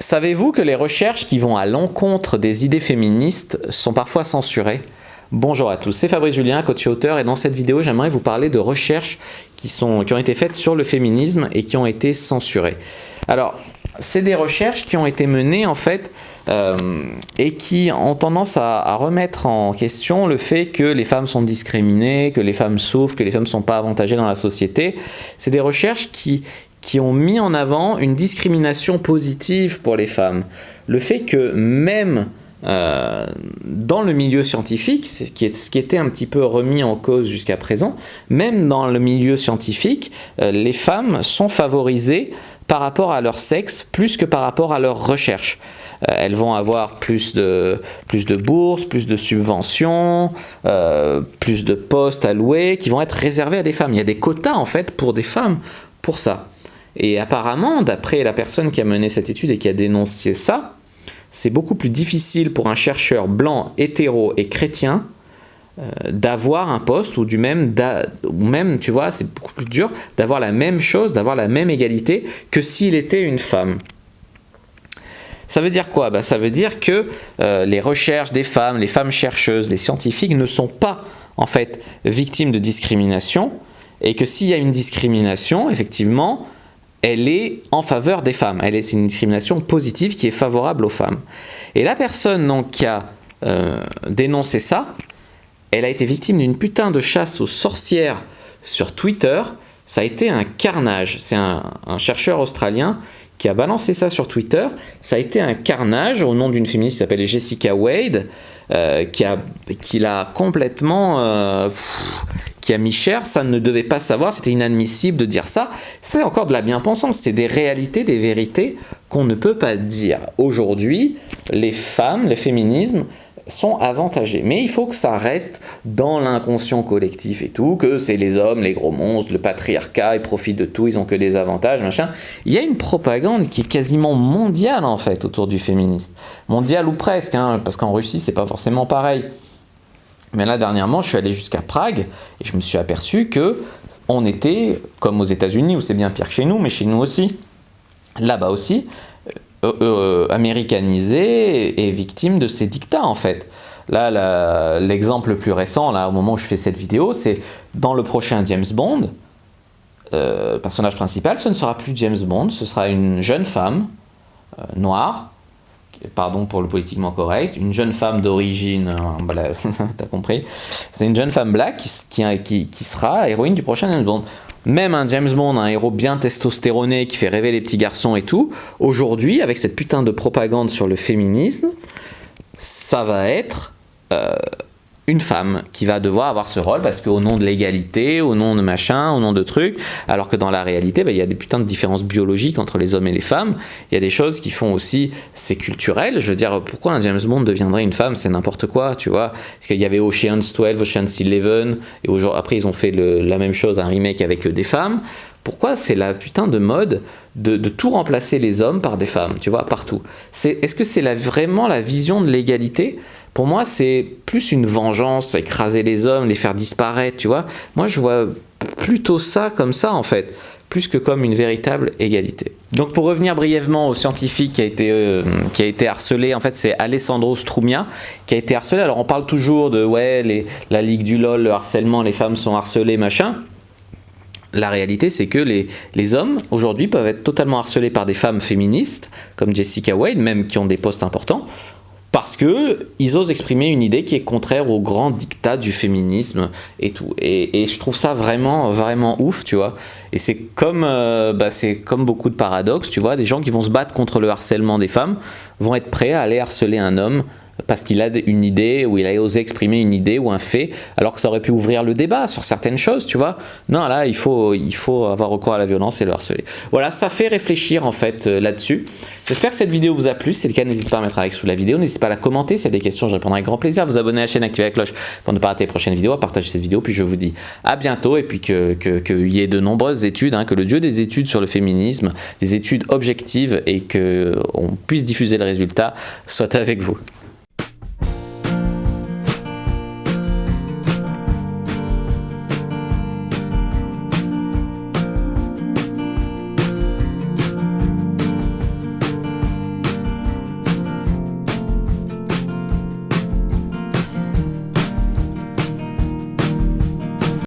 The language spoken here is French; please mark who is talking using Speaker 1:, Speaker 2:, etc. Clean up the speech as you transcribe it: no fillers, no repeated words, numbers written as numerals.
Speaker 1: Savez-vous que les recherches qui vont à l'encontre des idées féministes sont parfois censurées? Bonjour à tous, c'est Fabrice Julien, coach et auteur, et dans cette vidéo, j'aimerais vous parler de recherches qui ont été faites sur le féminisme et qui ont été censurées. Alors, c'est des recherches qui ont été menées en fait et qui ont tendance à remettre en question le fait que les femmes sont discriminées, que les femmes souffrent, que les femmes ne sont pas avantagées dans la société. C'est des recherches qui ont mis en avant une discrimination positive pour les femmes. Le fait que même dans le milieu scientifique, ce qui était un petit peu remis en cause jusqu'à présent, même dans le milieu scientifique, les femmes sont favorisées par rapport à leur sexe plus que par rapport à leur recherche. Elles vont avoir plus de bourses, plus de subventions, plus de postes alloués qui vont être réservés à des femmes. Il y a des quotas en fait pour des femmes pour ça. Et apparemment, d'après la personne qui a mené cette étude et qui a dénoncé ça, c'est beaucoup plus difficile pour un chercheur blanc, hétéro et chrétien d'avoir un poste ou même, tu vois, c'est beaucoup plus dur d'avoir la même chose, d'avoir la même égalité que s'il était une femme. Ça veut dire quoi? Ça veut dire que les recherches des femmes, les femmes chercheuses, les scientifiques ne sont pas en fait victimes de discrimination et que s'il y a une discrimination, effectivement, elle est en faveur des femmes. C'est une discrimination positive qui est favorable aux femmes. Et la personne donc, qui a dénoncé ça, elle a été victime d'une putain de chasse aux sorcières sur Twitter. Ça a été un carnage. C'est un chercheur australien qui a balancé ça sur Twitter. Ça a été un carnage au nom d'une féministe qui s'appelle Jessica Wade, qui l'a complètement... qui a mis cher, ça ne devait pas savoir, c'était inadmissible de dire ça. C'est encore de la bien-pensance, c'est des réalités, des vérités qu'on ne peut pas dire. Aujourd'hui, les femmes, le féminisme sont avantagés. Mais il faut que ça reste dans l'inconscient collectif et tout, que c'est les hommes, les gros monstres, le patriarcat, ils profitent de tout, ils ont que des avantages, machin. Il y a une propagande qui est quasiment mondiale en fait autour du féminisme. Mondiale ou presque, hein, parce qu'en Russie, c'est pas forcément pareil. Mais là, dernièrement, je suis allé jusqu'à Prague et je me suis aperçu que on était, comme aux États-Unis, où c'est bien pire que chez nous, mais chez nous aussi, là-bas aussi, américanisés et victimes de ces dictats, en fait. Là, l'exemple le plus récent, là, au moment où je fais cette vidéo, c'est dans le prochain James Bond, personnage principal, ce ne sera plus James Bond, ce sera une jeune femme noire, pardon pour le politiquement correct, une jeune femme d'origine, voilà, t'as compris, c'est une jeune femme black qui sera héroïne du prochain James Bond. Même un James Bond, un héros bien testostéroné qui fait rêver les petits garçons et tout, aujourd'hui, avec cette putain de propagande sur le féminisme, ça va être une femme qui va devoir avoir ce rôle parce qu'au nom de l'égalité, au nom de machin, au nom de trucs, alors que dans la réalité, il y a des putains de différences biologiques entre les hommes et les femmes. Il y a des choses qui font aussi, c'est culturel. Je veux dire, pourquoi un James Bond deviendrait une femme? C'est n'importe quoi, tu vois. Parce qu'il y avait Ocean's 12, Ocean's 11, et après ils ont fait la même chose, un remake avec des femmes. Pourquoi c'est la putain de mode de tout remplacer les hommes par des femmes, tu vois, partout? Est-ce que c'est vraiment la vision de l'égalité? Pour moi, c'est plus une vengeance, écraser les hommes, les faire disparaître, tu vois. Moi, je vois plutôt ça comme ça, en fait, plus que comme une véritable égalité. Donc, pour revenir brièvement au scientifique qui a été harcelé, en fait, c'est Alessandro Strumia qui a été harcelé. Alors, on parle toujours de, ouais, la Ligue du LOL, le harcèlement, les femmes sont harcelées, machin. La réalité, c'est que les hommes, aujourd'hui, peuvent être totalement harcelés par des femmes féministes, comme Jessica Wade, même qui ont des postes importants, parce qu'ils osent exprimer une idée qui est contraire au grand dictat du féminisme et tout. Et je trouve ça vraiment, vraiment ouf, tu vois. Et c'est comme beaucoup de paradoxes, tu vois. Des gens qui vont se battre contre le harcèlement des femmes vont être prêts à aller harceler un homme parce qu'il a une idée, ou il a osé exprimer une idée ou un fait, alors que ça aurait pu ouvrir le débat sur certaines choses, tu vois. Non, là, il faut avoir recours à la violence et le harceler. Voilà, ça fait réfléchir, en fait, là-dessus. J'espère que cette vidéo vous a plu. Si c'est le cas, n'hésitez pas à mettre un like sous la vidéo. N'hésitez pas à la commenter. S'il y a des questions, je répondrai avec grand plaisir. Vous abonner à la chaîne, activer la cloche pour ne pas rater les prochaines vidéos, à partager cette vidéo. Puis je vous dis à bientôt. Et puis qu'il y ait de nombreuses études, que le dieu des études sur le féminisme, des études objectives et qu'on puisse diffuser le résultat, soit avec vous.